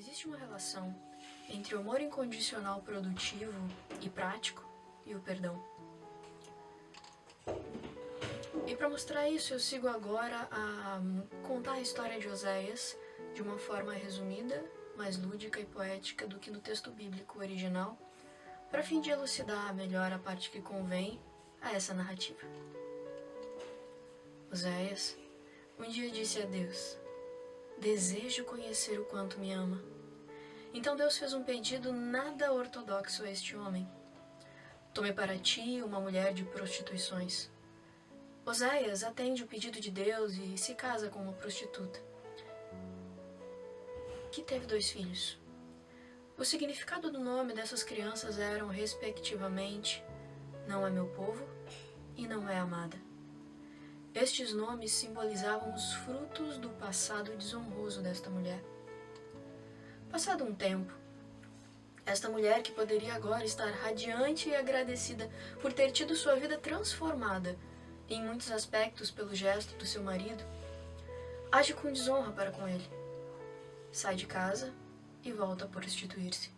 Existe uma relação entre o amor incondicional produtivo e prático e o perdão. E para mostrar isso, eu sigo agora a contar a história de Oséias de uma forma resumida, mais lúdica e poética do que no texto bíblico original, para fim de elucidar melhor a parte que convém a essa narrativa. Oséias um dia disse a Deus: "Desejo conhecer o quanto me ama." Então Deus fez um pedido nada ortodoxo a este homem: "Tome para ti uma mulher de prostituições." Oséias atende o pedido de Deus e se casa com uma prostituta, que teve 2 filhos. O significado do nome dessas crianças eram, respectivamente, "Não é meu povo" e "Não é amada." Estes nomes simbolizavam os frutos do passado desonroso desta mulher. Passado um tempo, esta mulher, que poderia agora estar radiante e agradecida por ter tido sua vida transformada em muitos aspectos pelo gesto do seu marido, age com desonra para com ele. Sai de casa e volta a prostituir-se.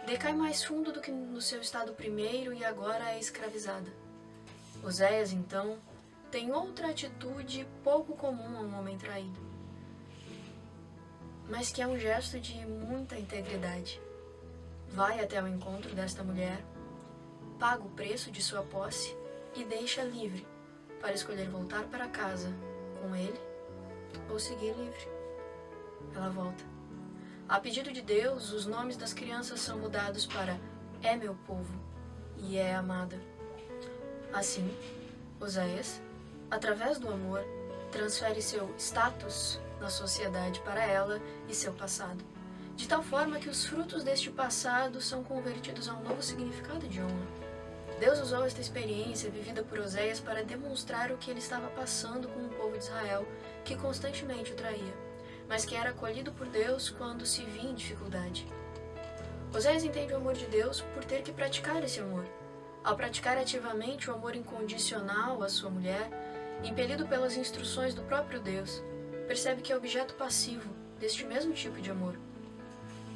Decai mais fundo do que no seu estado primeiro e agora é escravizada. Oséias, então, tem outra atitude pouco comum a um homem traído, mas que é um gesto de muita integridade. Vai até ao encontro desta mulher, paga o preço de sua posse e deixa livre para escolher voltar para casa com ele ou seguir livre. Ela volta. A pedido de Deus, os nomes das crianças são mudados para "É meu povo" e "É amada." Assim, Oséias, através do amor, transfere seu status na sociedade para ela e seu passado, de tal forma que os frutos deste passado são convertidos a um novo significado de honra. Deus usou esta experiência vivida por Oséias para demonstrar o que ele estava passando com o povo de Israel, que constantemente o traía, mas que era acolhido por Deus quando se via em dificuldade. Oséias entende o amor de Deus por ter que praticar esse amor. Ao praticar ativamente o amor incondicional à sua mulher, impelido pelas instruções do próprio Deus, percebe que é objeto passivo deste mesmo tipo de amor.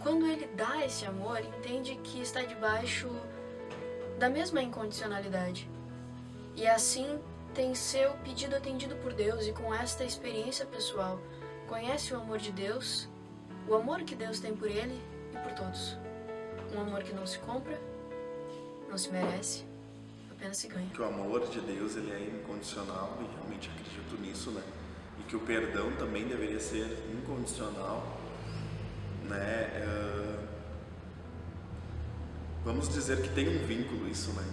Quando ele dá esse amor, entende que está debaixo da mesma incondicionalidade. E assim tem seu pedido atendido por Deus, e com esta experiência pessoal, conhece o amor de Deus, o amor que Deus tem por ele e por todos. Um amor que não se compra, não se merece, apenas se ganha. Que o amor de Deus, ele é incondicional, e realmente acredito nisso, né? E que o perdão também deveria ser incondicional, né? Vamos dizer que tem um vínculo isso, né?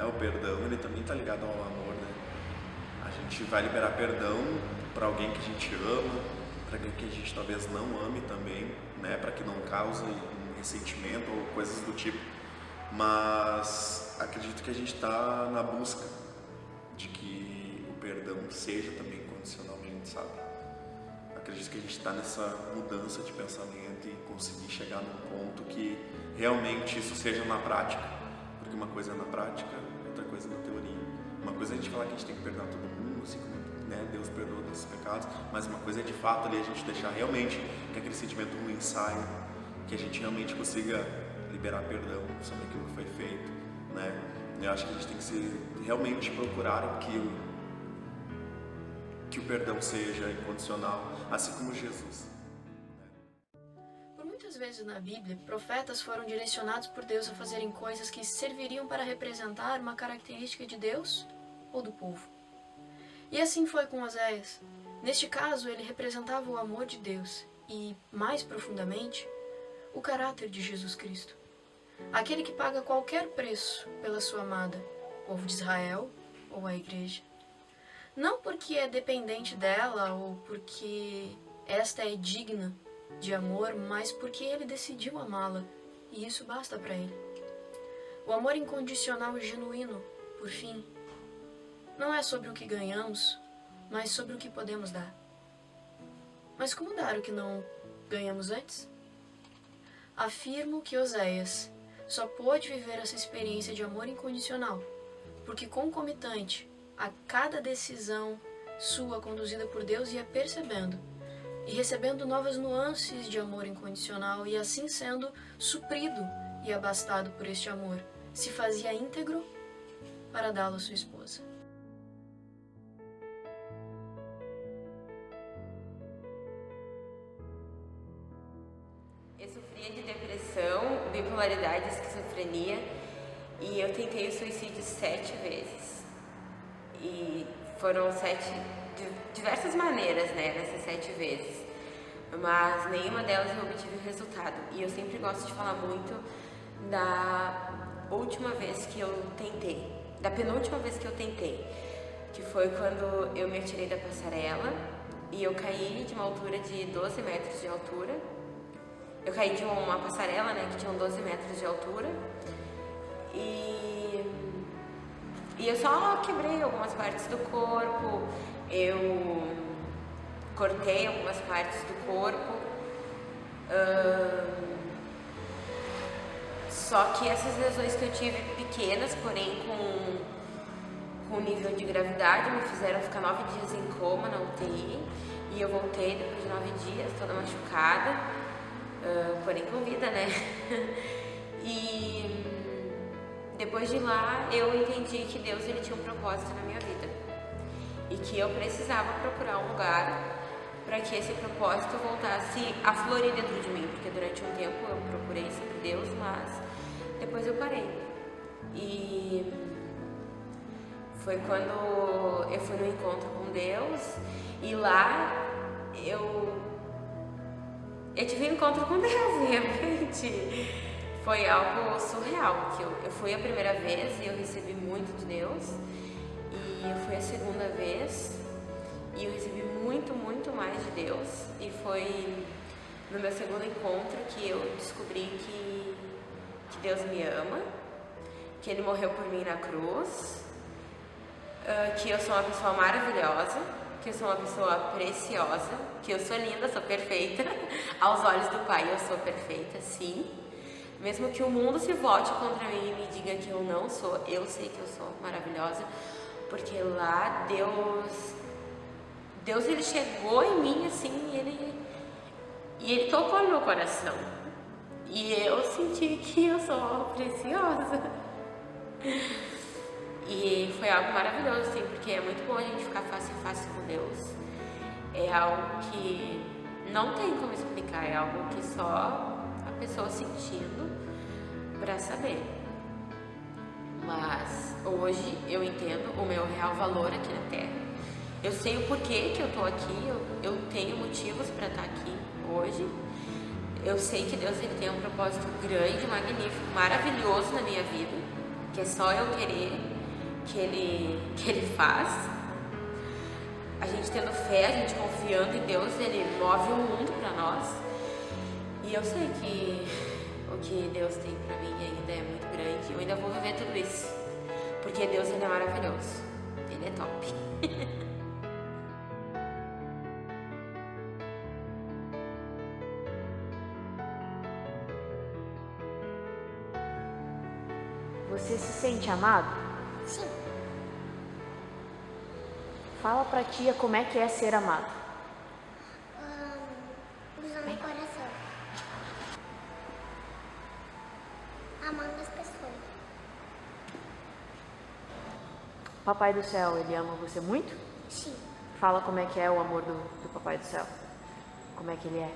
O perdão, ele também está ligado ao amor, né? A gente vai liberar perdão para alguém que a gente ama, para alguém que a gente talvez não ame também, né? Para que não cause um ressentimento ou coisas do tipo. Mas acredito que a gente está na busca de que o perdão seja também condicionalmente, sabe? Acredito que a gente está nessa mudança de pensamento e conseguir chegar num ponto que realmente isso seja na prática, porque uma coisa é na prática, outra coisa é na teoria. Uma coisa é a gente falar que a gente tem que perdoar todo mundo, assim como, né, Deus perdoa nossos pecados, mas uma coisa é de fato ali a gente deixar realmente que aquele sentimento ruim saia, que a gente realmente consiga liberar perdão sobre aquilo que foi feito, né? Eu acho que a gente tem que realmente procurar que o perdão seja incondicional, assim como Jesus. Por muitas vezes na Bíblia, profetas foram direcionados por Deus a fazerem coisas que serviriam para representar uma característica de Deus ou do povo. E assim foi com Oséias. Neste caso, ele representava o amor de Deus e, mais profundamente, o caráter de Jesus Cristo. Aquele que paga qualquer preço pela sua amada, povo de Israel ou a igreja. Não porque é dependente dela ou porque esta é digna de amor, mas porque ele decidiu amá-la, e isso basta para ele. O amor incondicional e genuíno, por fim, não é sobre o que ganhamos, mas sobre o que podemos dar. Mas como dar o que não ganhamos antes? Afirmo que Oséias só pôde viver essa experiência de amor incondicional, porque concomitante a cada decisão sua conduzida por Deus ia percebendo e recebendo novas nuances de amor incondicional e assim sendo suprido e abastado por este amor, se fazia íntegro para dá-lo à sua esposa. Eu sofria de depressão, bipolaridade, esquizofrenia e eu tentei o suicídio 7 vezes. E foram 7 de diversas maneiras, né, nessas 7 vezes. Mas nenhuma delas eu obtive resultado. E eu sempre gosto de falar muito da última vez que eu tentei, da penúltima vez que eu tentei, que foi quando eu me atirei da passarela e eu caí de uma altura de 12 metros de altura. Eu caí de uma passarela, né, que tinha 12 metros de altura e eu só quebrei algumas partes do corpo, eu cortei algumas partes do corpo, só que essas lesões que eu tive pequenas, porém com nível de gravidade, me fizeram ficar 9 dias em coma na UTI e eu voltei depois de 9 dias, toda machucada. Porém com vida, né? E depois de lá eu entendi que Deus ele tinha um propósito na minha vida e que eu precisava procurar um lugar para que esse propósito voltasse a florir dentro de mim, porque durante um tempo eu procurei sobre Deus, mas depois eu parei. E foi quando eu fui no encontro com Deus e lá eu tive um encontro com Deus, realmente. Foi algo surreal, que eu fui a primeira vez e eu recebi muito de Deus. E eu fui a segunda vez e eu recebi muito, muito mais de Deus. E foi no meu segundo encontro que eu descobri que Deus me ama, que Ele morreu por mim na cruz, que eu sou uma pessoa maravilhosa, que eu sou uma pessoa preciosa, que eu sou linda, sou perfeita. Aos olhos do Pai eu sou perfeita, sim. Mesmo que o mundo se volte contra mim e me diga que eu não sou, eu sei que eu sou maravilhosa, porque lá Deus ele chegou em mim assim e ele tocou no meu coração. E eu senti que eu sou preciosa. E foi algo maravilhoso, assim, porque é muito bom a gente ficar face a face com Deus. É algo que não tem como explicar, é algo que só a pessoa sentindo pra saber. Mas hoje eu entendo o meu real valor aqui na Terra. Eu sei o porquê que eu tô aqui, eu tenho motivos pra estar aqui hoje. Eu sei que Deus ele tem um propósito grande, magnífico, maravilhoso na minha vida, que é só eu querer que ele faz. A gente tendo fé, a gente confiando em Deus, Ele move o mundo pra nós. E eu sei que o que Deus tem pra mim ainda é muito grande. Eu ainda vou viver tudo isso, porque Deus ele é maravilhoso. Ele é top. Você se sente amado? Sim. Fala pra tia como é que é ser amado. Usando o coração. Amando as pessoas. Papai do céu, ele ama você muito? Sim. Fala como é que é o amor do Papai do céu. Como é que ele é?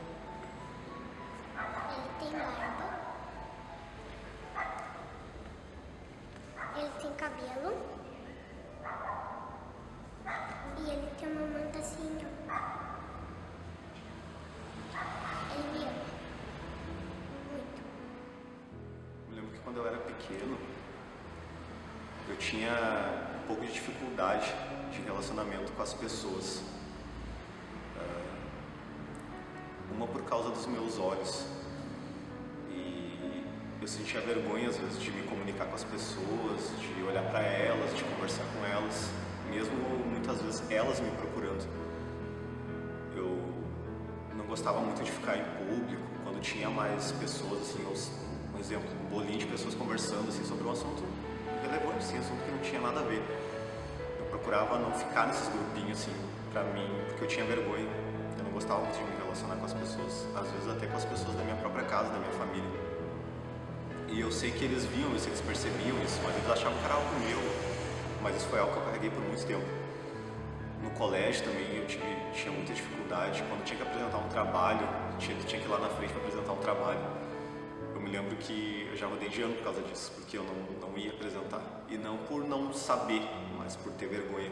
Ele tem barba. Ele tem cabelo. E ele tem uma manta assim. Ele me ama. Muito. Eu lembro que quando eu era pequeno, eu tinha um pouco de dificuldade de relacionamento com as pessoas. Uma por causa dos meus olhos. E eu sentia vergonha às vezes de me comunicar com as pessoas, de olhar para elas, de conversar com elas, mesmo muitas vezes elas me procurando. Eu não gostava muito de ficar em público, quando tinha mais pessoas, assim, um exemplo, um bolinho de pessoas conversando assim, sobre um assunto relevante, assim, um assunto que não tinha nada a ver. Eu procurava não ficar nesses grupinhos, assim, pra mim, porque eu tinha vergonha. Eu não gostava muito de me relacionar com as pessoas, às vezes até com as pessoas da minha própria casa, da minha família. E eu sei que eles viam isso, eles percebiam isso, mas eles achavam que era algo meu. Mas isso foi algo que eu carreguei por muito tempo. No colégio também eu tinha muita dificuldade. Quando tinha que apresentar um trabalho, tinha que ir lá na frente para apresentar um trabalho. Eu me lembro que eu já mudei de ano por causa disso, porque eu não ia apresentar. E não por não saber, mas por ter vergonha.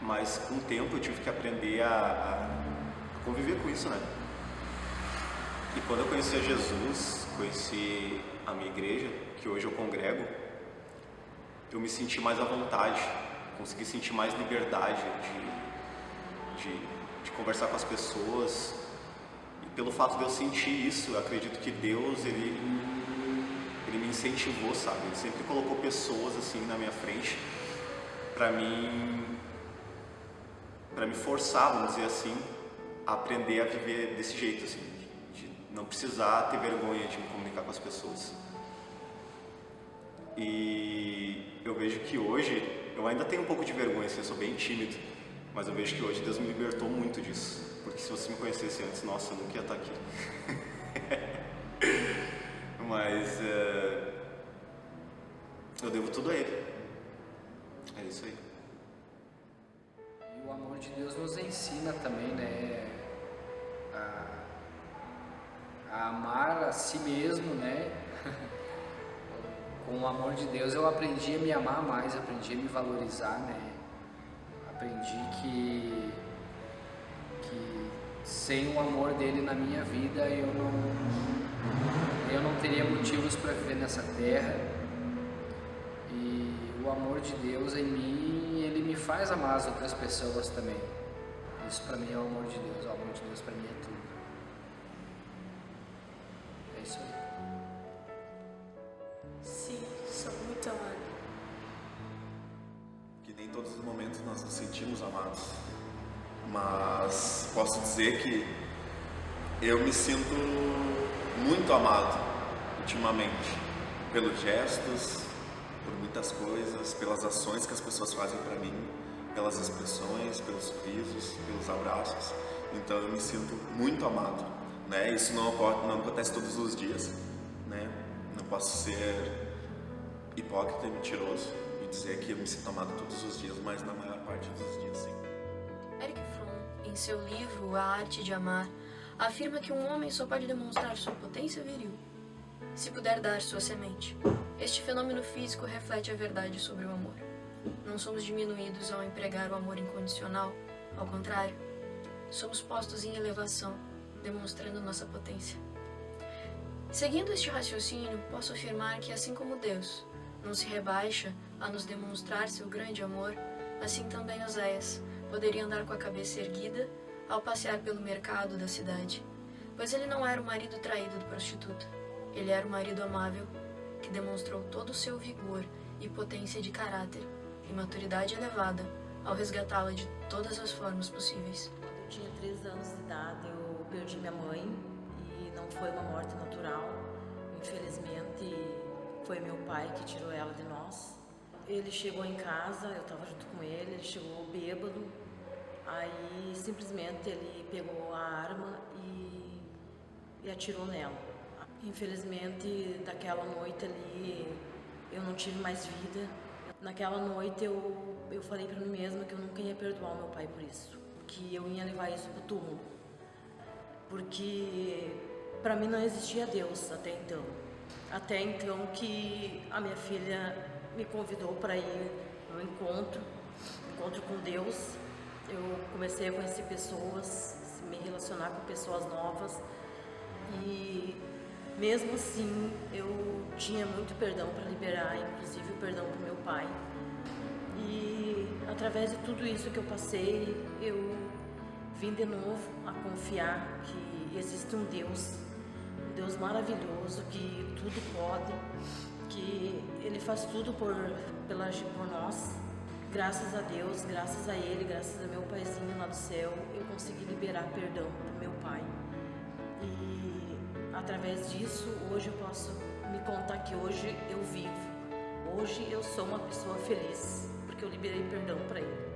Mas com o tempo eu tive que aprender a conviver com isso, né? E quando eu conheci a Jesus, conheci a minha igreja, que hoje eu congrego, eu me senti mais à vontade, consegui sentir mais liberdade de conversar com as pessoas. E pelo fato de eu sentir isso, eu acredito que Deus, ele me incentivou, sabe? Ele sempre colocou pessoas assim na minha frente para me forçar, vamos dizer assim, a aprender a viver desse jeito, assim, de não precisar ter vergonha de me comunicar com as pessoas. E eu vejo que hoje, eu ainda tenho um pouco de vergonha, assim, eu sou bem tímido, mas eu vejo que hoje Deus me libertou muito disso, porque se você me conhecesse antes, nossa, eu nunca ia estar aqui. Mas eu devo tudo a Ele. É isso aí. E o amor de Deus nos ensina também, né, a amar a si mesmo, né? Com o amor de Deus eu aprendi a me amar mais, aprendi a me valorizar, né? Aprendi que sem o amor dele na minha vida eu não teria motivos para viver nessa terra. E o amor de Deus em mim, ele me faz amar as outras pessoas também. Isso para mim é o amor de Deus. O amor de Deus para mim é tudo. É isso aí. Sim, sou muito amada. Que nem todos os momentos nós nos sentimos amados, mas posso dizer que eu me sinto muito amado ultimamente, pelos gestos, por muitas coisas, pelas ações que as pessoas fazem para mim, pelas expressões, pelos sorrisos, pelos abraços. Então eu me sinto muito amado, né? Isso não acontece todos os dias, né? Não posso ser hipócrita e mentiroso e dizer que eu me sinto amado todos os dias, mas na maior parte dos dias, sim. Erich Fromm, em seu livro A Arte de Amar, afirma que um homem só pode demonstrar sua potência viril se puder dar sua semente. Este fenômeno físico reflete a verdade sobre o amor. Não somos diminuídos ao empregar o amor incondicional, ao contrário, somos postos em elevação, demonstrando nossa potência. Seguindo este raciocínio, posso afirmar que, assim como Deus não se rebaixa a nos demonstrar seu grande amor, assim também Oséias poderia andar com a cabeça erguida ao passear pelo mercado da cidade, pois ele não era o marido traído do prostituto. Ele era o marido amável que demonstrou todo o seu vigor e potência de caráter e maturidade elevada ao resgatá-la de todas as formas possíveis. Quando eu tinha 3 anos de idade, eu perdi minha mãe e não foi uma morte natural. Infelizmente, foi meu pai que tirou ela de nós. Ele chegou em casa, eu estava junto com ele chegou bêbado. Aí, simplesmente, ele pegou a arma e atirou nela. Infelizmente, daquela noite ali, eu não tive mais vida. Naquela noite, eu falei para mim mesma que eu nunca ia perdoar meu pai por isso. Que eu ia levar isso pro túmulo. Porque, para mim, não existia Deus até então. Até então que a minha filha me convidou para ir no encontro com Deus. Eu comecei a conhecer pessoas, me relacionar com pessoas novas e mesmo assim eu tinha muito perdão para liberar, inclusive o perdão para o meu pai. E através de tudo isso que eu passei, eu vim de novo a confiar que existe um Deus maravilhoso, que tudo pode, que Ele faz tudo por nós. Graças a Deus, graças a Ele, graças a meu paizinho lá do céu, eu consegui liberar perdão para meu pai. E através disso, hoje eu posso me contar que hoje eu vivo. Hoje eu sou uma pessoa feliz, porque eu liberei perdão para Ele.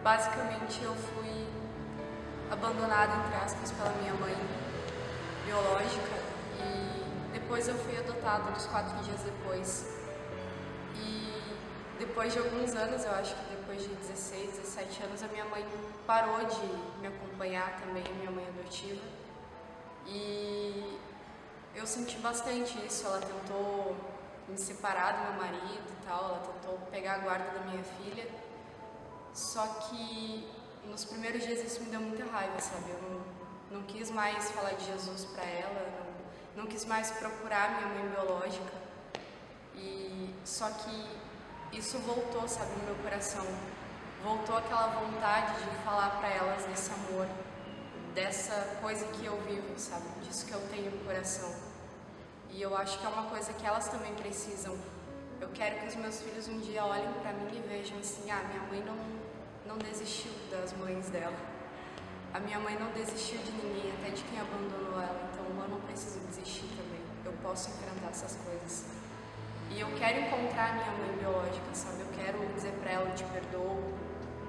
Basicamente, eu fui abandonada, entre aspas, pela minha mãe biológica e depois eu fui adotada uns 4 dias depois. E depois de alguns anos, eu acho que depois de 16, 17 anos, a minha mãe parou de me acompanhar também, a minha mãe adotiva. E eu senti bastante isso. Ela tentou me separar do meu marido e tal, ela tentou pegar a guarda da minha filha. Só que nos primeiros dias isso me deu muita raiva, sabe? Eu não quis mais falar de Jesus pra ela, não quis mais procurar minha mãe biológica. E só que isso voltou, sabe, no meu coração. Voltou aquela vontade de falar pra elas desse amor, dessa coisa que eu vivo, sabe? Disso que eu tenho no coração. E eu acho que é uma coisa que elas também precisam. Eu quero que os meus filhos um dia olhem pra mim e vejam assim, minha mãe não desistiu das mães dela. A minha mãe não desistiu de ninguém, até de quem abandonou ela. Então eu não preciso desistir também. Eu posso enfrentar essas coisas. E eu quero encontrar a minha mãe biológica, sabe? Eu quero dizer pra ela, eu te perdoo,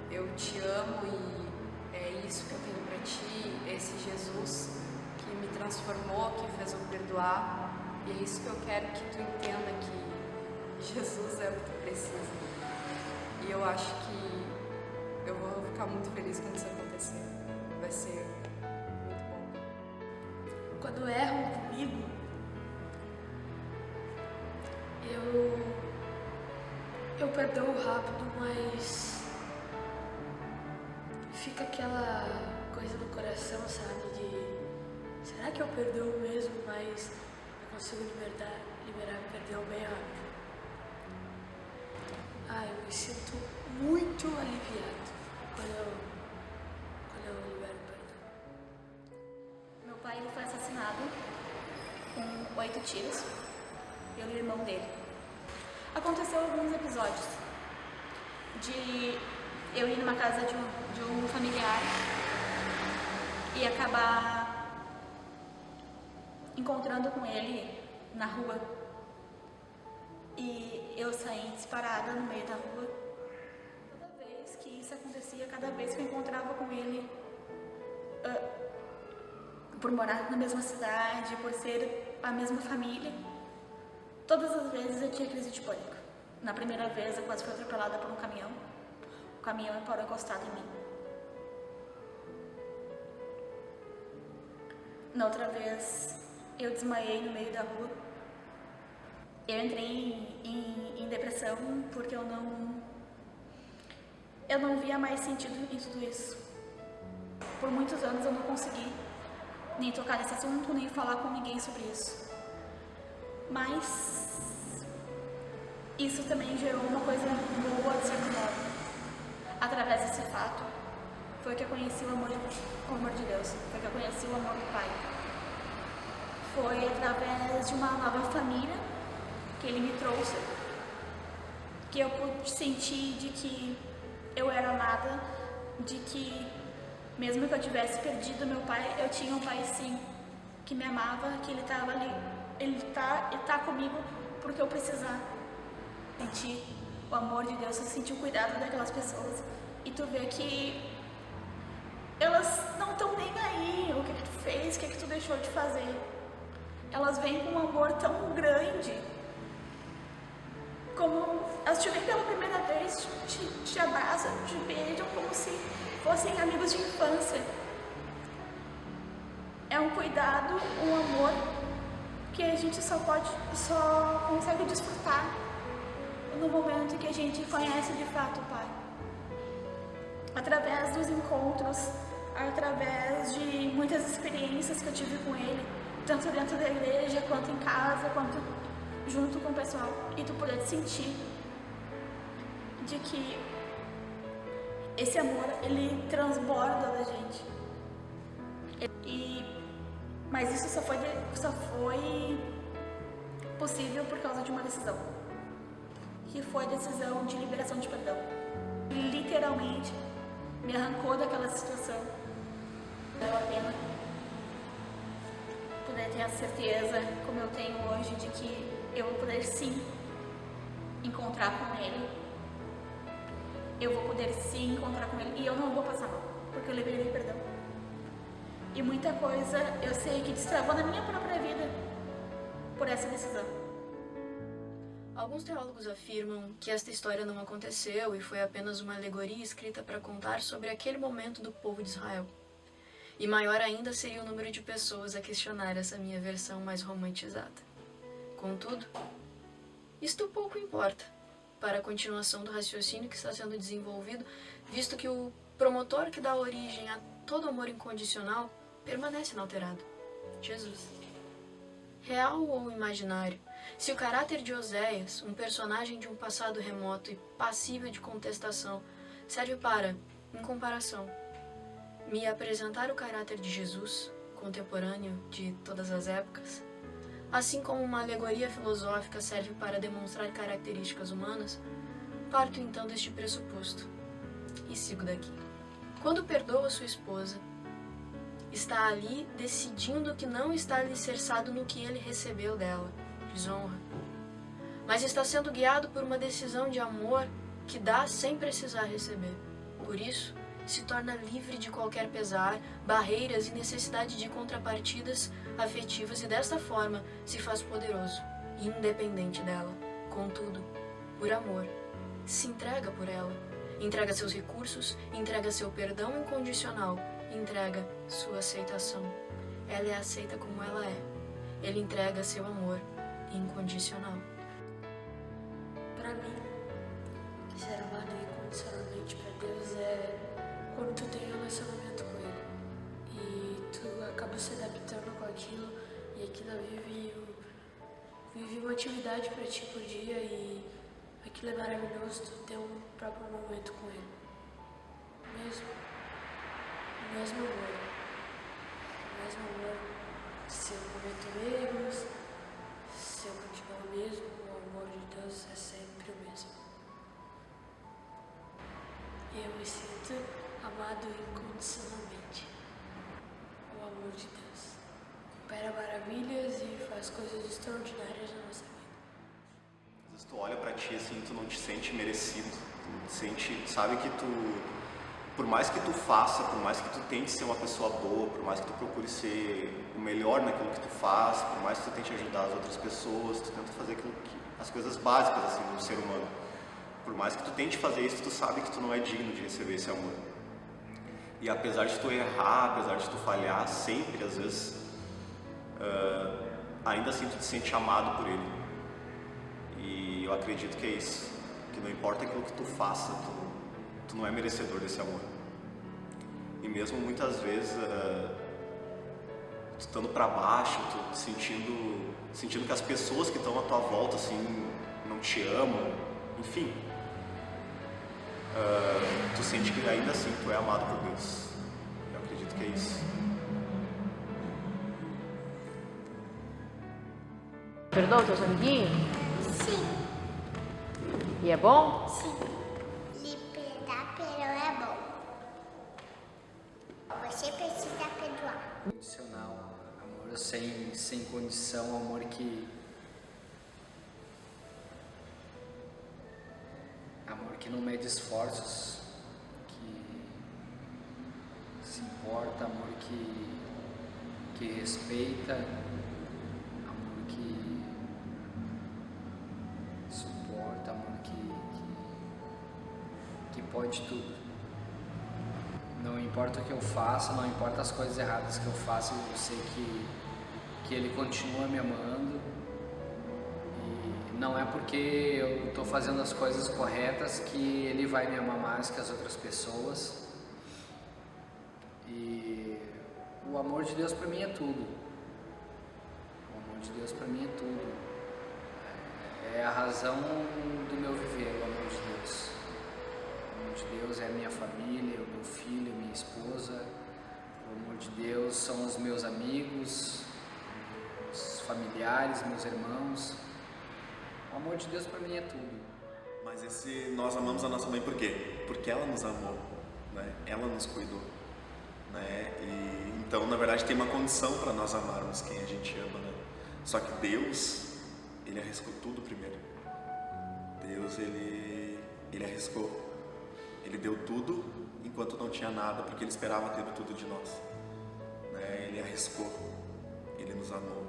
eu te amo e é isso que eu tenho pra ti, esse Jesus que me transformou, que fez eu perdoar. E é isso que eu quero que tu entenda, que Jesus é o que tu precisa. E eu acho que eu vou ficar muito feliz quando isso acontecer. Vai ser muito bom. Quando erram comigo, eu perdoo rápido, mas fica aquela coisa no coração, sabe? De será que eu perdoo mesmo, mas eu consigo liberar o perdão bem rápido. Eu me sinto muito aliviado quando eu libero o perdão. Meu pai ele foi assassinado com 8 tiros pelo irmão dele. Aconteceu alguns episódios de eu ir numa casa de um familiar e acabar encontrando com ele na rua. E eu saí disparada no meio da rua. Toda vez que isso acontecia, cada vez que eu encontrava com ele, por morar na mesma cidade, por ser a mesma família, todas as vezes eu tinha crise de pânico. Na primeira vez eu quase fui atropelada por um caminhão. O caminhão parou encostado em mim. Na outra vez eu desmaiei no meio da rua. Eu entrei em depressão porque eu não via mais sentido em tudo isso. Por muitos anos eu não consegui nem tocar nesse assunto, nem falar com ninguém sobre isso. Mas isso também gerou uma coisa boa, de certo modo. Através desse fato, foi que eu conheci o amor de Deus, foi que eu conheci o amor do Pai. Foi através de uma nova família que Ele me trouxe, que eu pude sentir de que eu era amada, de que mesmo que eu tivesse perdido meu pai, eu tinha um pai sim, que me amava, que Ele estava ali, Ele tá comigo porque eu precisar. Sentir o amor de Deus, sentir o cuidado daquelas pessoas e tu vê que elas não estão nem aí, o que tu fez, o que tu deixou de fazer. Elas vêm com um amor tão grande, como elas te veem pela primeira vez, te abraçam, te beijam como se fossem amigos de infância. É um cuidado, um amor que a gente só consegue desfrutar no momento em que a gente conhece de fato o Pai. Através dos encontros, através de muitas experiências que eu tive com Ele, tanto dentro da igreja, quanto em casa, quanto junto com o pessoal, e tu poder sentir de que esse amor, ele transborda da gente. Mas isso só foi possível por causa de uma decisão, que foi a decisão de liberação de perdão. Literalmente me arrancou daquela situação. Valeu a pena poder ter a certeza, como eu tenho hoje, de que eu vou poder sim encontrar com Ele eu vou poder sim encontrar com Ele e eu não vou passar mal, porque eu liberei perdão. E muita coisa eu sei que destravou na minha própria vida por essa decisão. Alguns teólogos afirmam que esta história não aconteceu e foi apenas uma alegoria escrita para contar sobre aquele momento do povo de Israel. E maior ainda seria o número de pessoas a questionar essa minha versão mais romantizada. Contudo, isto pouco importa para a continuação do raciocínio que está sendo desenvolvido, visto que o promotor que dá origem a todo amor incondicional permanece inalterado: Jesus. Real ou imaginário, se o caráter de Oséias, um personagem de um passado remoto e passível de contestação, serve para, em comparação, me apresentar o caráter de Jesus, contemporâneo de todas as épocas, assim como uma alegoria filosófica serve para demonstrar características humanas, parto então deste pressuposto e sigo daqui. Quando perdoa sua esposa, está ali decidindo que não está alicerçado no que ele recebeu dela, desonra, mas está sendo guiado por uma decisão de amor que dá sem precisar receber. Por isso, se torna livre de qualquer pesar, barreiras e necessidade de contrapartidas afetivas e desta forma se faz poderoso e independente dela. Contudo, por amor, se entrega por ela, entrega seus recursos, entrega seu perdão incondicional, entrega sua aceitação. Ela é aceita como ela é. Ele entrega seu amor incondicional. Pra mim, ser amado incondicionalmente pra Deus é quando tu tem um relacionamento com Ele e tu acaba se adaptando com aquilo e aquilo vive uma atividade pra ti por dia e aquilo é maravilhoso, tu ter um próprio momento com Ele. Mesmo amor, se eu cometo erros, se eu continuar o mesmo, o amor de Deus é sempre o mesmo. Eu me sinto amado incondicionalmente. O amor de Deus opera maravilhas e faz coisas extraordinárias na nossa vida. Às vezes tu olha pra ti assim, tu não te sente merecido, tu te sente, sabe que tu, por mais que tu faça, por mais que tu tente ser uma pessoa boa, por mais que tu procure ser o melhor naquilo que tu faz, por mais que tu tente ajudar as outras pessoas, tu tenta fazer as coisas básicas assim do ser humano. Por mais que tu tente fazer isso, tu sabe que tu não é digno de receber esse amor. E apesar de tu errar, apesar de tu falhar, sempre, às vezes, ainda assim tu te sente amado por Ele. E eu acredito que é isso, que não importa aquilo que tu faça, tu não é merecedor desse amor. E mesmo muitas vezes, tu estando pra baixo, tu sentindo que as pessoas que estão à tua volta, assim, não te amam, enfim, tu sente que ainda assim tu é amado por Deus. Eu acredito que é isso. Perdoa teus amiguinhos? Sim, E é bom? sim. Liberar perdão é bom. Você precisa perdoar. Condicional, amor sem condição, amor que não mede esforços, que se importa, amor que respeita, amor que suporta, amor que pode tudo. Não importa o que eu faça, não importa as coisas erradas que eu faço, eu sei que Ele continua me amando. E não é porque eu estou fazendo as coisas corretas que Ele vai me amar mais que as outras pessoas. E o amor de Deus para mim é tudo. O amor de Deus para mim é tudo. É a razão do meu viver, o amor de Deus. O amor de Deus é a minha família, o meu filho, minha esposa. O amor de Deus são os meus amigos, os familiares, meus irmãos. O amor de Deus para mim é tudo. Mas nós amamos a nossa mãe por quê? Porque ela nos amou, né? Ela nos cuidou, né? E então, na verdade, tem uma condição para nós amarmos quem a gente ama, né? Só que Deus, Ele arriscou tudo primeiro. Deus, Ele arriscou. Ele deu tudo enquanto não tinha nada, porque Ele esperava ter tudo de nós. Né? Ele arriscou, Ele nos amou.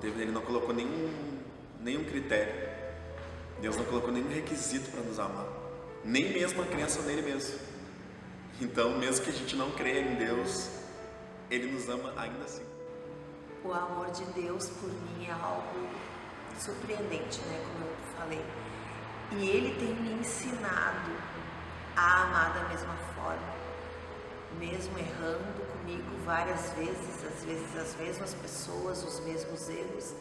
Ele não colocou nenhum critério. Deus não colocou nenhum requisito para nos amar. Nem mesmo a crença nele mesmo. Então, mesmo que a gente não creia em Deus, Ele nos ama ainda assim. O amor de Deus por mim é algo surpreendente, né? Como eu falei. E Ele tem me ensinado a amar da mesma forma. Mesmo errando comigo várias vezes, às vezes as mesmas pessoas, os mesmos erros,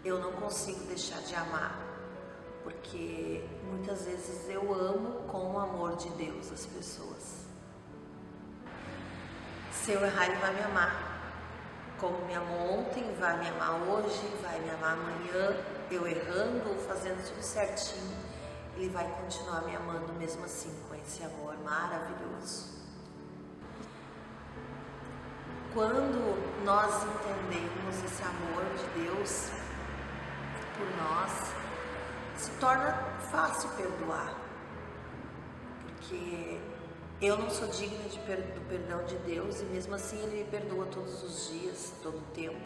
eu não consigo deixar de amar. Porque muitas vezes eu amo com o amor de Deus as pessoas. Se eu errar, Ele vai me amar. Como me amou ontem, vai me amar hoje, vai me amar amanhã. Eu errando ou fazendo tudo certinho, Ele vai continuar me amando mesmo assim, com esse amor maravilhoso. Quando nós entendemos esse amor de Deus por nós, se torna fácil perdoar. Porque eu não sou digna do perdão de Deus e mesmo assim Ele me perdoa todos os dias, todo o tempo.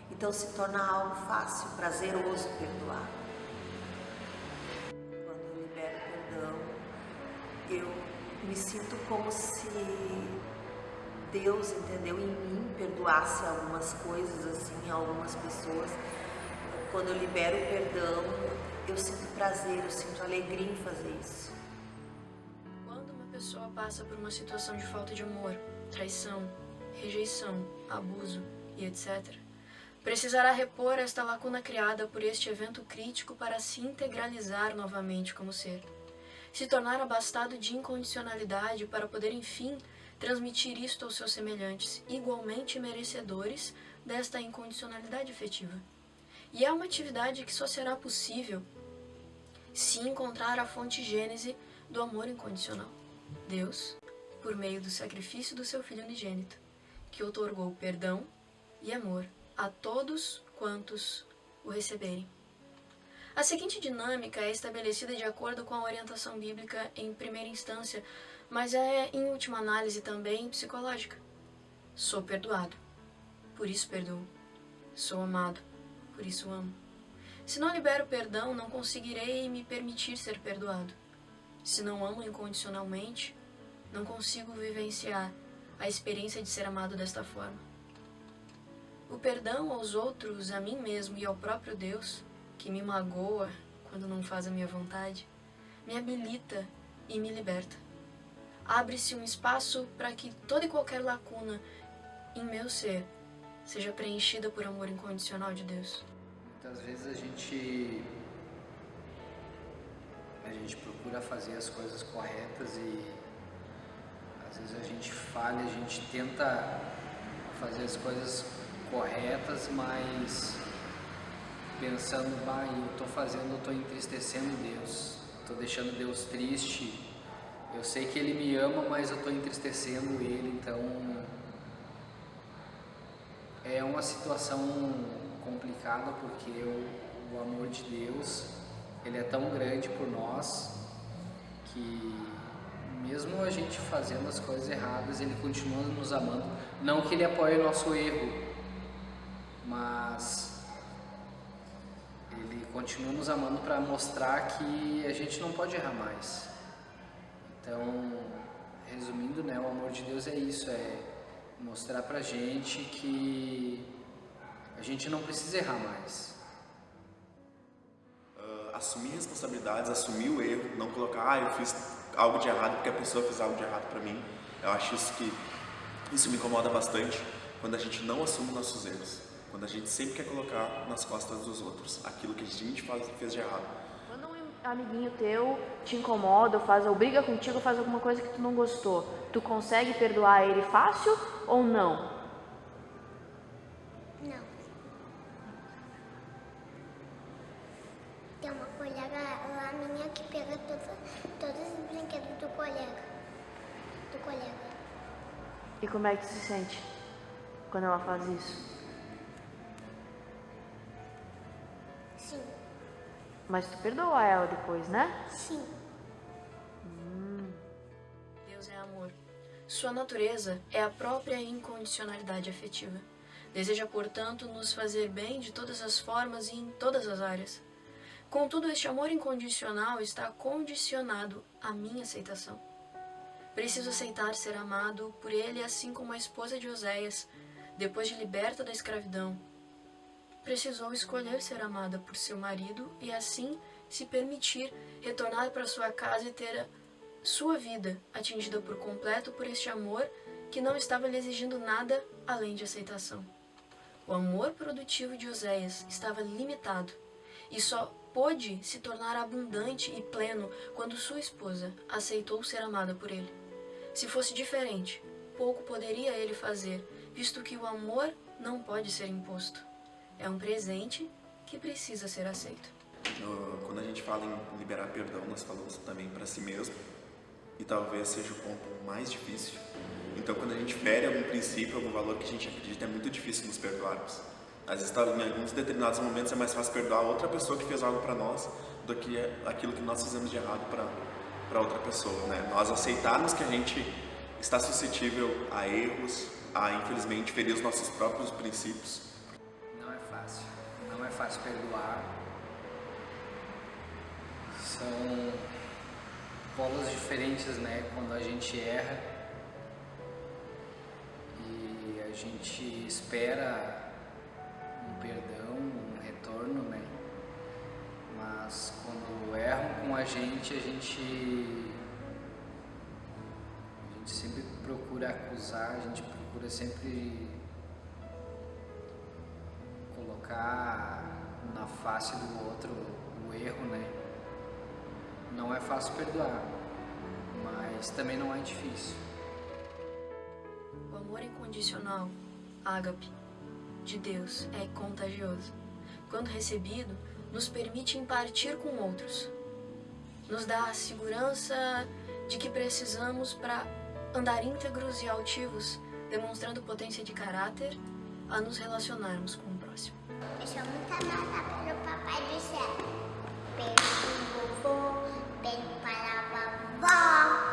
Então se torna algo fácil, prazeroso perdoar. Quando eu libero perdão, eu me sinto como se Deus, entendeu, em mim perdoasse algumas coisas assim, em algumas pessoas. Quando eu libero o perdão, eu sinto prazer, eu sinto alegria em fazer isso. Quando uma pessoa passa por uma situação de falta de amor, traição, rejeição, abuso e etc., precisará repor esta lacuna criada por este evento crítico para se integralizar novamente como ser, se tornar abastado de incondicionalidade para poder, enfim, transmitir isto aos seus semelhantes, igualmente merecedores desta incondicionalidade efetiva. E é uma atividade que só será possível se encontrar a fonte gênese do amor incondicional, Deus, por meio do sacrifício do seu Filho unigênito, que outorgou perdão e amor a todos quantos o receberem. A seguinte dinâmica é estabelecida de acordo com a orientação bíblica em primeira instância, mas é, em última análise, também psicológica. Sou perdoado, por isso perdoo. Sou amado, por isso amo. Se não libero perdão, não conseguirei me permitir ser perdoado. Se não amo incondicionalmente, não consigo vivenciar a experiência de ser amado desta forma. O perdão aos outros, a mim mesmo e ao próprio Deus, que me magoa quando não faz a minha vontade, me habilita e me liberta. Abre-se um espaço para que toda e qualquer lacuna em meu ser seja preenchida por amor incondicional de Deus. Muitas vezes a gente procura fazer as coisas corretas e às vezes a gente falha, a gente tenta fazer as coisas corretas, mas pensando, eu estou entristecendo Deus, estou deixando Deus triste. Eu sei que Ele me ama, mas eu estou entristecendo Ele, então é uma situação complicada porque o amor de Deus, Ele é tão grande por nós que mesmo a gente fazendo as coisas erradas, Ele continua nos amando. Não que Ele apoie o nosso erro, mas Ele continua nos amando para mostrar que a gente não pode errar mais. Então, resumindo, né, o amor de Deus é isso, é mostrar pra gente que a gente não precisa errar mais. Assumir responsabilidades, assumir o erro, não colocar, eu fiz algo de errado porque a pessoa fez algo de errado pra mim. Eu acho isso me incomoda bastante quando a gente não assume nossos erros, quando a gente sempre quer colocar nas costas dos outros aquilo que a gente fez de errado. Quando um amiguinho teu te incomoda ou briga contigo, faz alguma coisa que tu não gostou, tu consegue perdoar ele fácil ou não? Não. Tem uma colega lá minha que pega todos os brinquedos do colega. E como é que tu se sente quando ela faz isso? Sim. Mas tu perdoa ela depois, né? Sim. amor. Sua natureza é a própria incondicionalidade afetiva. Deseja, portanto, nos fazer bem de todas as formas e em todas as áreas. Contudo, este amor incondicional está condicionado à minha aceitação. Preciso aceitar ser amado por ele, assim como a esposa de Oséias, depois de liberta da escravidão, precisou escolher ser amada por seu marido e assim se permitir retornar para sua casa e ter sua vida atingida por completo por este amor que não estava lhe exigindo nada além de aceitação. O amor produtivo de Oséias estava limitado e só pôde se tornar abundante e pleno quando sua esposa aceitou ser amada por ele. Se fosse diferente, pouco poderia ele fazer, visto que o amor não pode ser imposto. É um presente que precisa ser aceito. Quando a gente fala em liberar perdão, nós falamos também para si mesmo, e talvez seja o ponto mais difícil. Então, quando a gente fere algum princípio, algum valor que a gente acredita, é muito difícil nos perdoarmos. Às vezes, em alguns determinados momentos, é mais fácil perdoar outra pessoa que fez algo para nós do que aquilo que nós fizemos de errado para outra pessoa, né? Nós aceitarmos que a gente está suscetível a erros, a, infelizmente, ferir os nossos próprios princípios. Não é fácil. Não é fácil perdoar. São polos diferentes, né? Quando a gente erra e a gente espera um perdão, um retorno, né? Mas quando erram com a gente sempre procura acusar, a gente procura sempre colocar na face do outro o erro, né? Não é fácil perdoar, mas também não é difícil. O amor incondicional, ágape, de Deus é contagioso. Quando recebido, nos permite impartir com outros. Nos dá a segurança de que precisamos para andar íntegros e altivos, demonstrando potência de caráter a nos relacionarmos com o próximo. Eu sou muito amada pelo Papai do Céu, pelo vovô, pelo para a vovó.